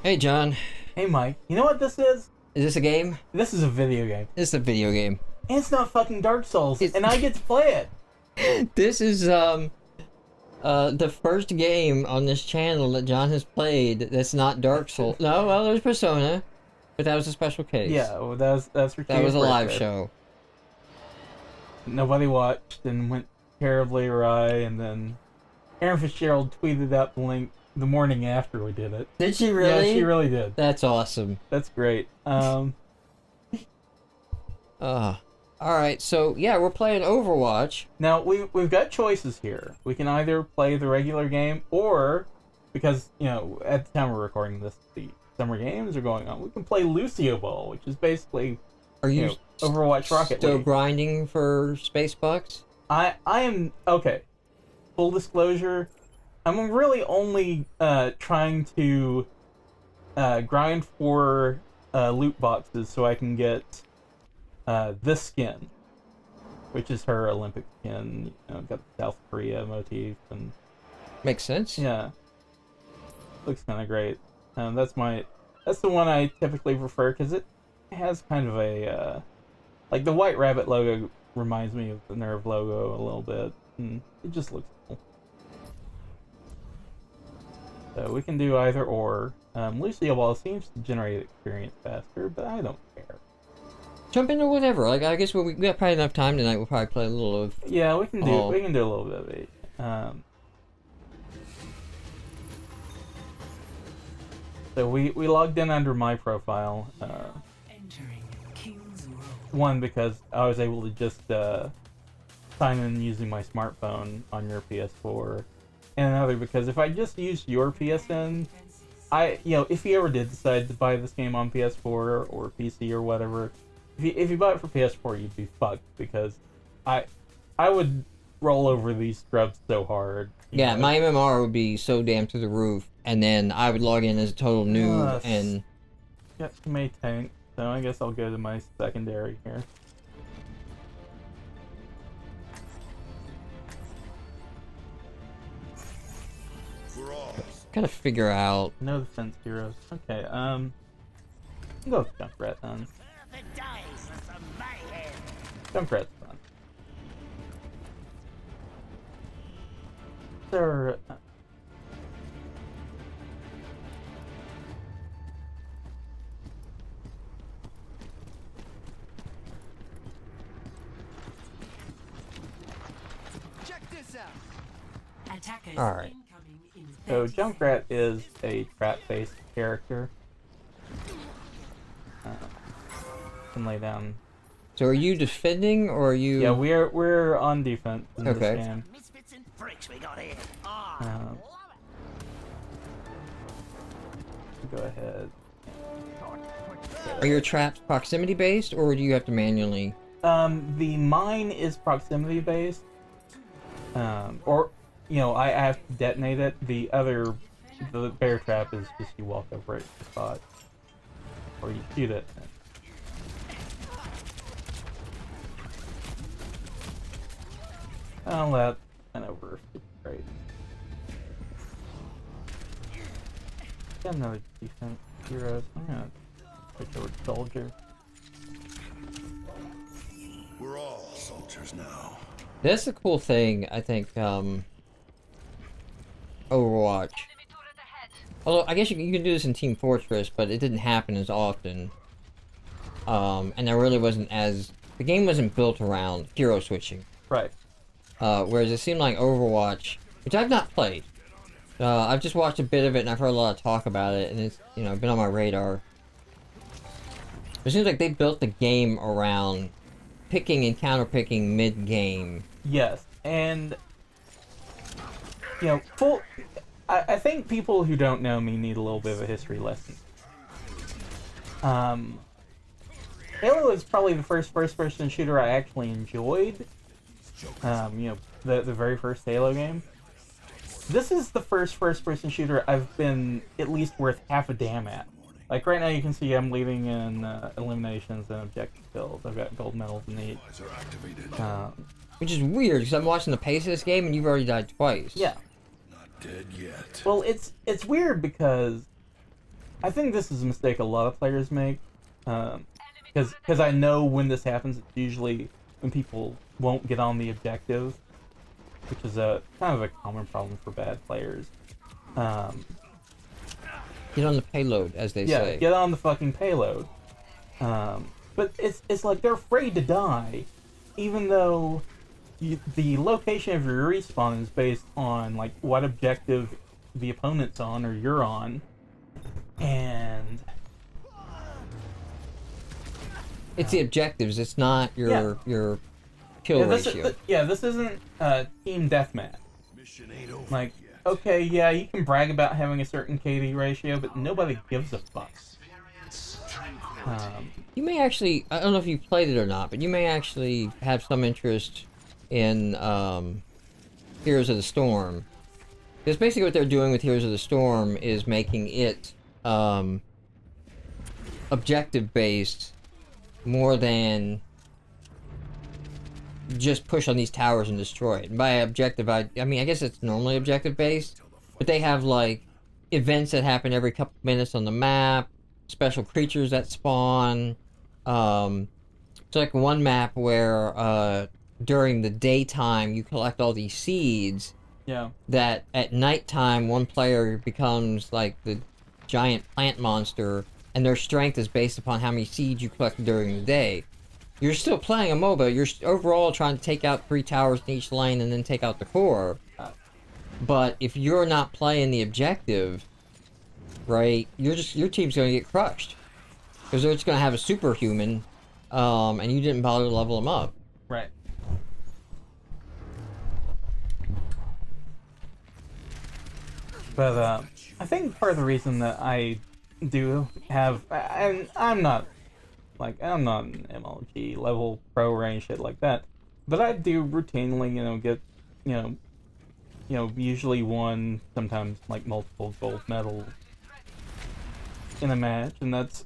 Hey, John. Hey Mike, you know what this is? Is this a game? This is a video game. This is a video game. And it's not fucking Dark Souls, It's- and I get to play it. This is the first game on this channel that John has played that's not Dark Souls. No, well, there's Persona, but that was a special case. Yeah, well, that's for That was a live birthday. show. Nobody watched and went terribly awry, and then Aaron Fitzgerald tweeted out the link the morning after we did it. Did she really? Yeah, she really did. That's awesome. That's great. Alright, so yeah, we're playing Overwatch. Now we've got choices here. We can either play the regular game, or because at the time we're recording this, the summer games are going on. We can play Lucio Ball, which is basically Are you Overwatch Rocket still League. grinding for space bucks? I am okay. Full disclosure, I'm really only trying to grind for loot boxes so I can get this skin, which is her Olympic skin. Got the South Korea motif, and Makes sense. yeah, looks kind of great. That's the one I typically prefer because it has kind of a like the White Rabbit logo reminds me of the Nerve logo a little bit, and it just looks cool. So we can do either or. Lucio Ball seems to generate experience faster, but I don't care. Jump into whatever. Like, I guess we got probably enough time tonight. We'll probably play a little of. Yeah, we can do Oh. we can do a little bit of it. So we logged in under my profile. One, because I was able to just sign in using my smartphone on your PS4, and another because if I just used your PSN, if you ever did decide to buy this game on PS4 or PC or whatever, if you bought it for PS4, you'd be fucked because I would roll over these scrubs so hard. Yeah, my MMR would be so damn through the roof, and then I would log in as a total noob, Yes. and Got my tank, so I guess I'll go to my secondary here. gotta figure out. No defense heroes. Okay, I'll go with Junkrat then. Junkrat's fun. There. Check this out. Attackers Alright. incoming in So 30 Junkrat is a trap-based character. Can lay down. So are you defending, or are you... Yeah, we're on defense in Okay. this game. Misfits and freaks we got here. Um, go ahead. Are your traps proximity-based, or do you have to manually... The mine is proximity based. Or I have to detonate it. The bear trap is just you walk over it to spot, or you shoot it. I'll let an over great. Got another decent hero. I'm gonna switch over to soldier. We're all soldiers now. That's the cool thing, I think, Overwatch. Although, I guess you can do this in Team Fortress, but it didn't happen as often. And there really wasn't as... The game wasn't built around hero switching. Right. Whereas it seemed like Overwatch, which I've not played. I've just watched a bit of it, and I've heard a lot of talk about it, and it's, been on my radar. It seems like they built the game around picking and counter-picking mid-game. Yes, and I think people who don't know me need a little bit of a history lesson. Halo is probably the first-person shooter I actually enjoyed. The very first Halo game. This is the first-person shooter I've been at least worth half a damn at. Like right now, you can see I'm leading in eliminations and objective kills. I've got gold medals in each. Which is weird, because I'm watching the pace of this game, and you've already died twice. Yeah. Not dead yet. Well, it's weird because I think this is a mistake a lot of players make, because I know when this happens, it's usually when people won't get on the objective, which is a kind of a common problem for bad players. Get on the payload, as they say. Yeah, get on the fucking payload. But it's like they're afraid to die, even though the location of your respawn is based on like what objective the opponent's on or you're on, and It's the objectives. It's not your kill yeah, ratio. This isn't team deathmatch. Mission ain't over Like, yet. okay, yeah, you can brag about having a certain KD ratio, but nobody gives a fuck. You may actually, I don't know if you played it or not, but you may actually have some interest in Heroes of the Storm. Because basically what they're doing with Heroes of the Storm is making it objective-based more than just push on these towers and destroy it. And by objective, I mean, I guess it's normally objective-based, but they have, like, events that happen every couple minutes on the map, special creatures that spawn. It's like one map where during the daytime you collect all these seeds. Yeah. That at nighttime one player becomes like the giant plant monster, and their strength is based upon how many seeds you collect during the day. You're still playing a MOBA. You're overall trying to take out 3 towers in each lane and then take out the core. But if you're not playing the objective, right, your team's going to get crushed because they're just going to have a superhuman, and you didn't bother to level them up. Right. But I think part of the reason that I do have, and I'm not an MLG level pro or any shit like that, but I do routinely, get, usually one, sometimes like multiple gold medals in a match, and that's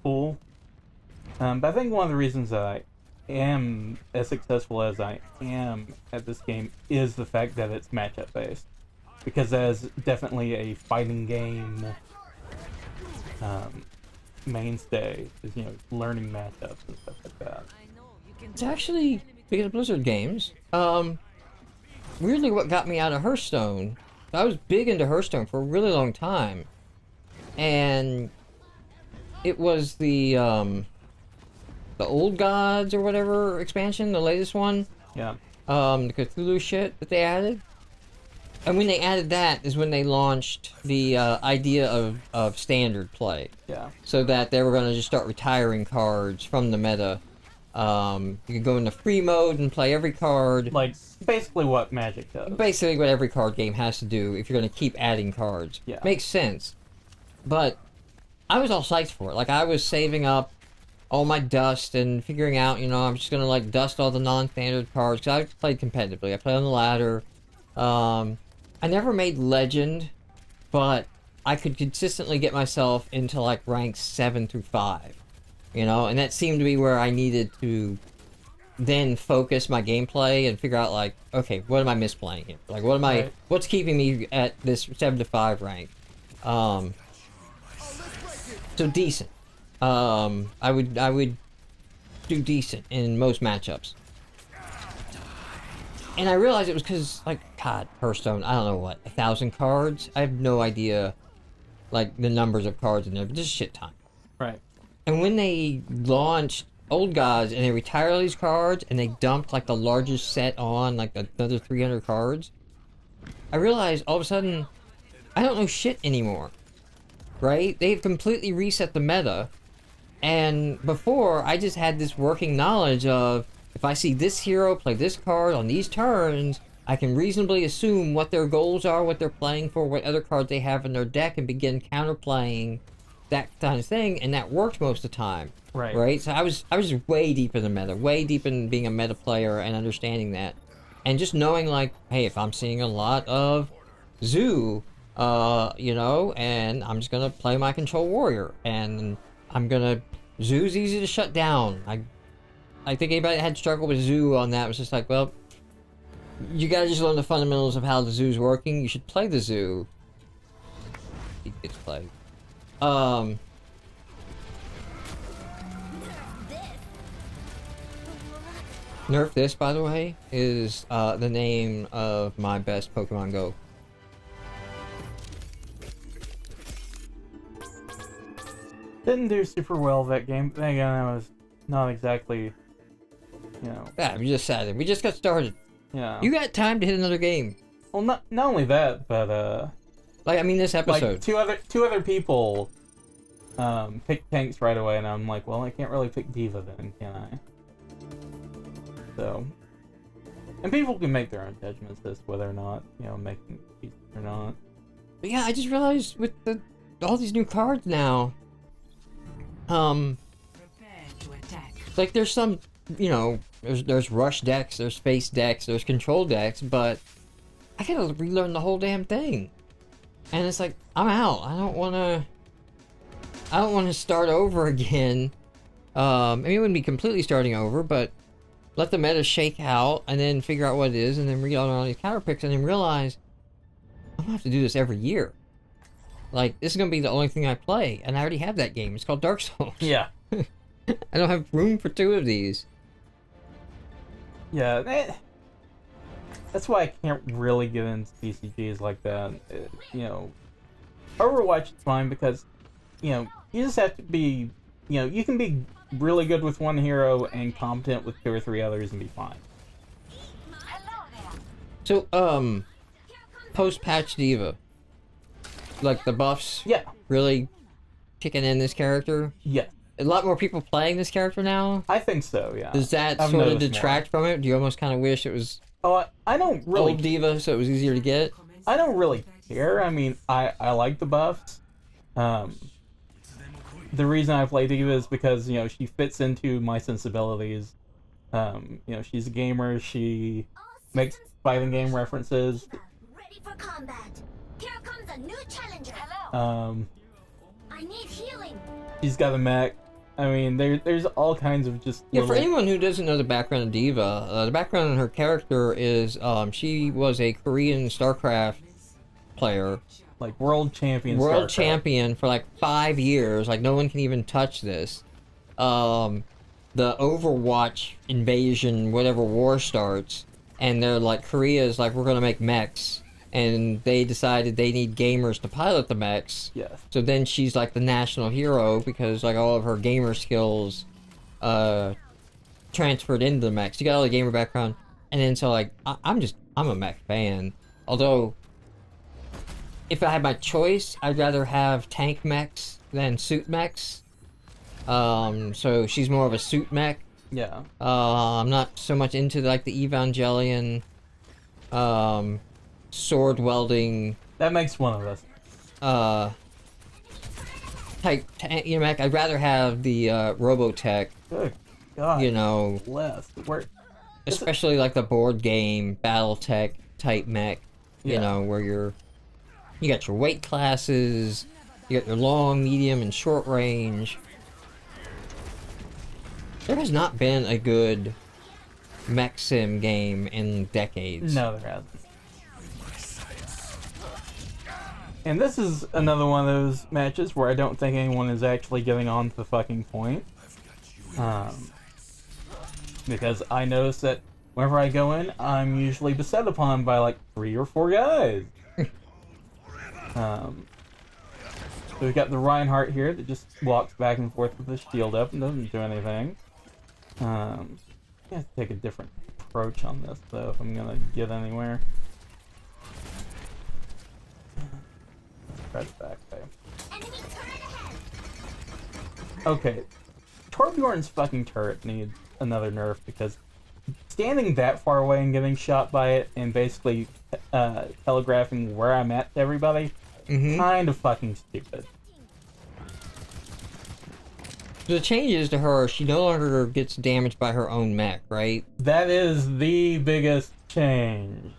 cool. But I think one of the reasons that I am as successful as I am at this game is the fact that it's matchup based, because that is definitely a fighting game mainstay, is learning matchups and stuff like that. It's actually, because of Blizzard games, weirdly what got me out of Hearthstone. I was big into Hearthstone for a really long time, and it was the Old Gods or whatever expansion, the latest one. Yeah. The Cthulhu shit that they added. And when they added that is when they launched the idea of standard play. Yeah. So that they were going to just start retiring cards from the meta. You could go into free mode and play every card. Like, basically what Magic does. Basically what every card game has to do if you're going to keep adding cards. Yeah. Makes sense. But I was all psyched for it. Like, I was saving up all my dust and figuring out, I'm just going to, like, dust all the non-standard cards. Because I played competitively. I played on the ladder. I never made Legend, but I could consistently get myself into, like, ranks 7 through 5. And that seemed to be where I needed to then focus my gameplay and figure out, like, okay, what am I misplaying here? Like, what's keeping me at this 7 to 5 rank? So decent. I would do decent in most matchups. And I realized it was because, like, God, Hearthstone, I don't know what, 1,000 cards? I have no idea, like, the numbers of cards in there, but just shit ton. Right. And when they launched Old Gods and they retired all these cards and they dumped, like, the largest set on, like, another 300 cards, I realized all of a sudden, I don't know shit anymore. Right? They've completely reset the meta. And before, I just had this working knowledge of, if I see this hero play this card on these turns, I can reasonably assume what their goals are, what they're playing for, what other cards they have in their deck, and begin counterplaying that kind of thing, and that worked most of the time. Right. Right? So I was way deep in the meta, way deep in being a meta player and understanding that. And just knowing, like, hey, if I'm seeing a lot of Zoo, and I'm just gonna play my Control Warrior, and Zoo's easy to shut down. I think anybody that had struggled with Zoo on that was just like, well, you gotta just learn the fundamentals of how the Zoo's working. You should play the Zoo. He gets played. Um, Nerf This, by the way, is the name of my best Pokemon Go. Didn't do super well that game. Then again, I was not exactly, you know. Yeah, we just sat there. We just got started. Yeah. You got time to hit another game. Well, not only that, but Like, I mean, this episode. like two other people picked tanks right away, and I'm like, well, I can't really pick D.va then, can I? So, and people can make their own judgments as to whether or not, you know, making pieces or not. But yeah, I just realized with all these new cards now, like there's some, you know, there's rush decks, there's face decks, there's control decks, but I gotta relearn the whole damn thing. And it's like, I'm out. I don't wanna start over again. I mean, it wouldn't be completely starting over, but let the meta shake out and then figure out what it is and then relearn all these counter picks and then realize I'm gonna have to do this every year. Like, this is gonna be the only thing I play, and I already have that game. It's called Dark Souls. Yeah. I don't have room for 2 of these. Yeah, that's why I can't really get into TCGs like that. You know, Overwatch is fine because, you know, you just have to be, you know, you can be really good with one hero and competent with 2 or 3 others and be fine. So, post-patch D.va, like the buffs, Yeah. really kicking in this character. Yeah. A lot more people playing this character now. I think so, yeah. Does that I've sort of noticed detract from it? Do you almost kind of wish it was Oh, I don't really. old D.va so it was easier to get? I don't really care. I mean, I like the buffs. The reason I play D.va is because, you know, she fits into my sensibilities. You know, she's a gamer. She makes fighting game references. Ready for combat. Here comes a new challenger. Hello. I need healing. She's got a mech. I mean, there's all kinds of just. Yeah, for little- anyone who doesn't know the background of D.va, the background on her character is she was a Korean StarCraft player. like world champion. World StarCraft. champion for like 5 years. Like, no one can even touch this. The Overwatch invasion, whatever war starts, and they're like, Korea's like, we're gonna make mechs. And they decided they need gamers to pilot the mechs. Yes. So then she's like the national hero because like all of her gamer skills transferred into the mechs. She got all the gamer background. And then so like I'm a mech fan. Although if I had my choice, I'd rather have tank mechs than suit mechs. So she's more of a suit mech. Yeah. I'm not so much into like the Evangelion sword welding That makes one of us. type you know, mech. I'd rather have the Robotech, Good God. you know, Less. Where? especially like the board game Battletech type mech, you Yeah. know, where you got your weight classes, you got your long, medium, and short range. There has not been a good mech sim game in decades. No, there hasn't. And this is another one of those matches where I don't think anyone is actually getting on to the fucking point. Because I notice that whenever I go in, I'm usually beset upon by like 3 or 4 guys. So we've got the Reinhardt here that just walks back and forth with his shield up and doesn't do anything. I have to take a different approach on this though if I'm gonna get anywhere. Try to back way. Enemy turret ahead. Okay, Torbjorn's fucking turret needs another nerf because standing that far away and getting shot by it and basically telegraphing where I'm at to everybody, kind of fucking stupid. The changes to her, she no longer gets damaged by her own mech, right? That is the biggest change.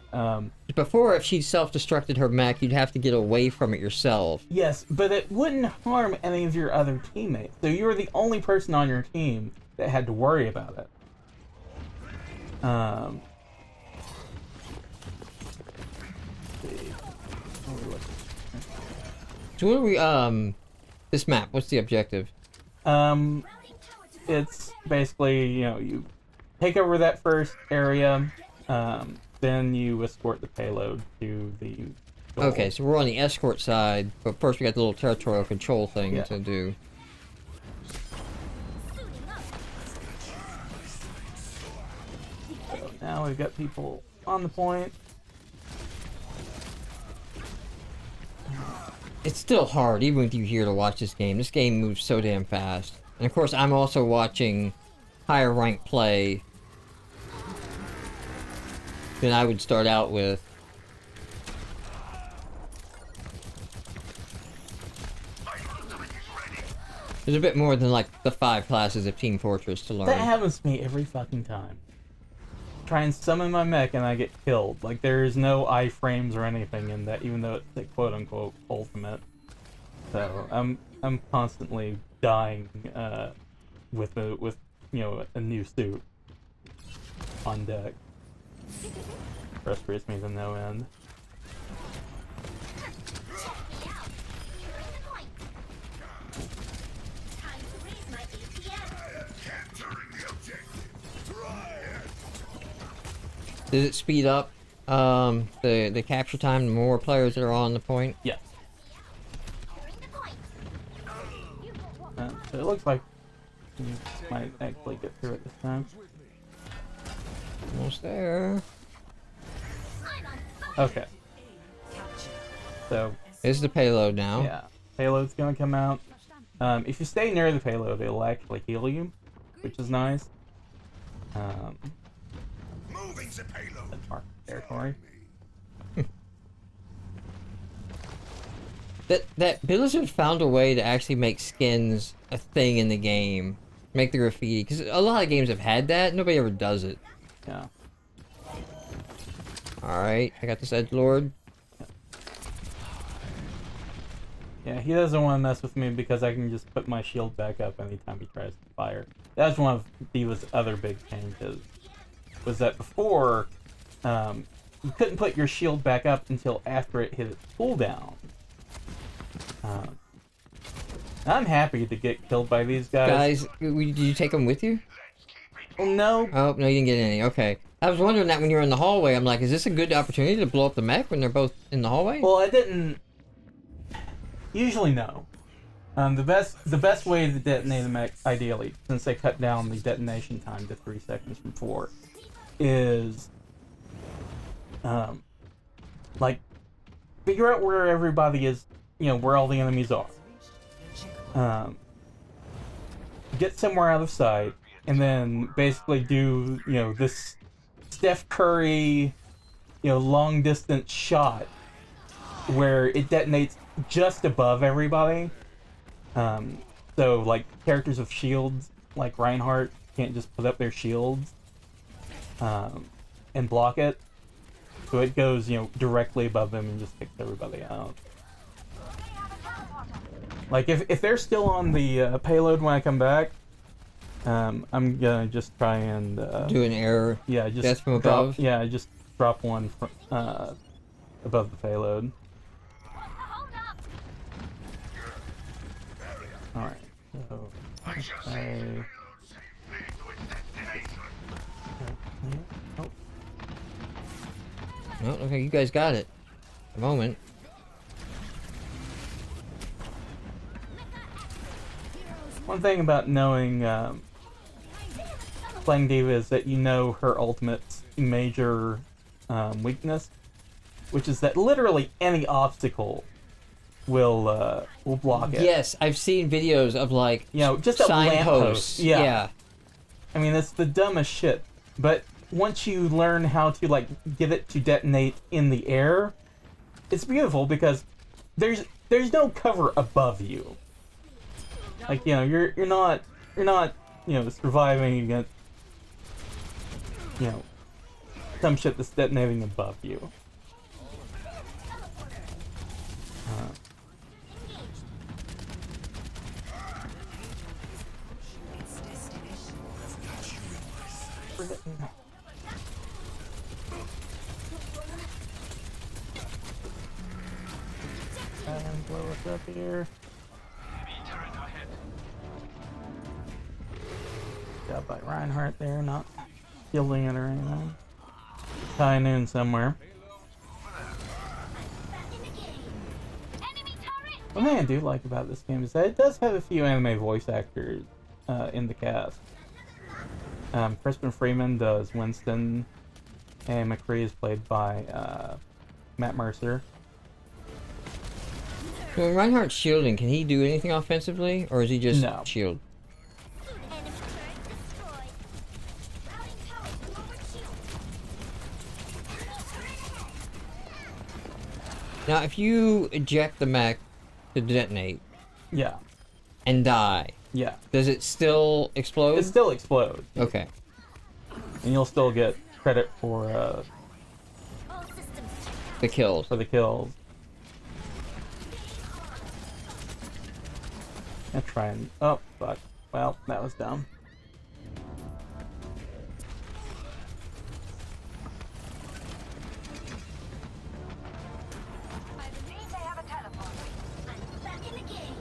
Before, if she self-destructed her mech, you'd have to get away from it yourself. Yes, but it wouldn't harm any of your other teammates. So you were the only person on your team that had to worry about it. So what are we, This map, what's the objective? It's basically, you take over that first area, then you escort the payload to the goal. Okay, so we're on the escort side, but first we got the little territorial control thing to do. So now we've got people on the point. It's still hard, even with you here, to watch this game. This game moves so damn fast. And of course, I'm also watching higher rank play than I would start out with. There's a bit more than like the 5 classes of Team Fortress to learn. That happens to me every fucking time. Try and summon my mech and I get killed. Like, there's no iframes or anything in that, even though it's a quote-unquote ultimate. So I'm constantly dying with a new suit on deck. Frustrates me to no end. Does it speed up the capture time the more players that are on the point? Yes. So it looks like you might actually get through it this time. Almost there. Okay. So This is the payload now. yeah, payload's gonna come out. If you stay near the payload, it'll actually heal you, which is nice. Moving the payload. That's mark territory. That Blizzard found a way to actually make skins a thing in the game. Make the graffiti. Because a lot of games have had that. Nobody ever does it. Yeah. Alright, I got this edgelord. Yeah, he doesn't want to mess with me because I can just put my shield back up anytime he tries to fire. That's one of d.va's other big changes. Was that before, you couldn't put your shield back up until after it hit its cooldown. I'm happy to get killed by these guys. Did you take them with you? Oh, no. Oh, no, you didn't get any. Okay. I was wondering that when you were in the hallway. I'm like, is this a good opportunity to blow up the mech when they're both in the hallway? Well, I didn't... Usually, no. The best way to detonate a mech, ideally, since they cut down the detonation time to 3 seconds from 4, is... like, figure out where everybody is, where all the enemies are. Get somewhere out of sight, and then basically do, this Steph Curry, long distance shot where it detonates just above everybody. So, like, characters with shields, like Reinhardt, can't just put up their shields and block it. So it goes, directly above them and just takes everybody out. Like, if they're still on the payload when I come back, I'm gonna just try and... do an error. Yeah, just death from drop, above? yeah, just drop one above the payload. Alright, so... Okay. Oh. No, okay, you guys got it. A moment. One thing about knowing playing d.va is that you know her ultimate's major weakness, which is that literally any obstacle will block it. Yes, I've seen videos of like just a signposts. lamppost. Yeah. I mean, it's the dumbest shit. But once you learn how to like get it to detonate in the air, it's beautiful because there's no cover above you. Like, you're not surviving against some shit that's detonating above you. And blow us up here. by Reinhardt there, not shielding it or anything. Tying in somewhere. One thing I do like about this game is that it does have a few anime voice actors in the cast. Crispin Freeman does Winston, and McCree is played by Matt Mercer. So when Reinhardt's shielding, can he do anything offensively, or is he just No. shield? Enemy turret destroyed. Routing power to lower shield. Now, if you eject the mech to detonate Yeah, and die, yeah. does it still explode? It still explodes, Okay. and you'll still get credit for All systems checked The kills. the kills. I'll try and... Oh, fuck. Well, that was dumb. I believe they have a teleport. I'm back in the game.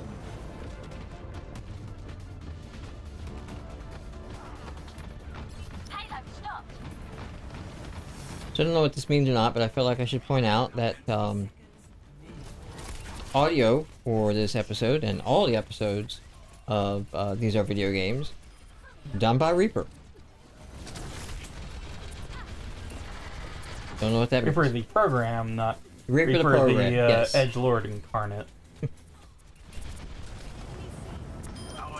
Payload stopped. So I don't know what this means or not, but I feel like I should point out that audio for this episode and all the episodes of These Are Video Games done by Reaper. Don't know what that Reaper means. the program, not Reaper the Reaper program, the yes. Edgelord incarnate.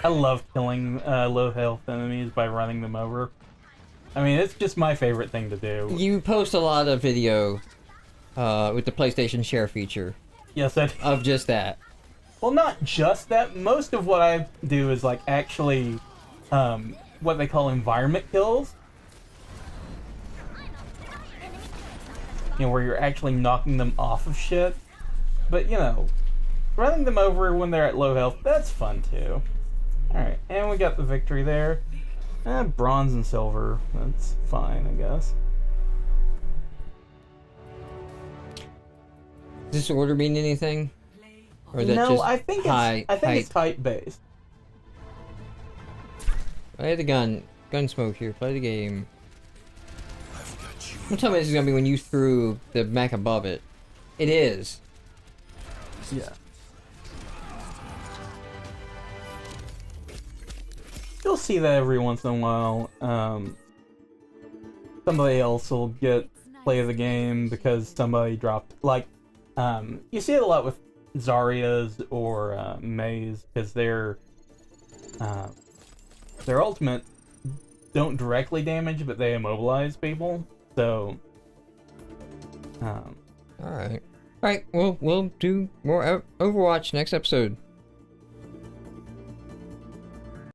I love killing low health enemies by running them over. I mean, it's just my favorite thing to do. You post a lot of video with the PlayStation Share feature Yes, I of just that. Well, not just that. Most of what I do is like actually what they call environment kills. You know, where you're actually knocking them off of shit. But, you know, running them over when they're at low health, that's fun too. Alright, and we got the victory there. Bronze and silver. That's fine, I guess. Does this order mean anything? Or is that No, just I think height? it's height based. Play the gun. Gunsmoke here. Play the game. Don't tell me this is gonna be when you threw the mech above it. It is. Yeah. You'll see that every once in a while. Somebody else will get play of the game because somebody dropped. Like, you see it a lot with Zarya's or Mei's because their ultimate don't directly damage, but they immobilize people. So, Alright. Alright, we'll do more Overwatch next episode.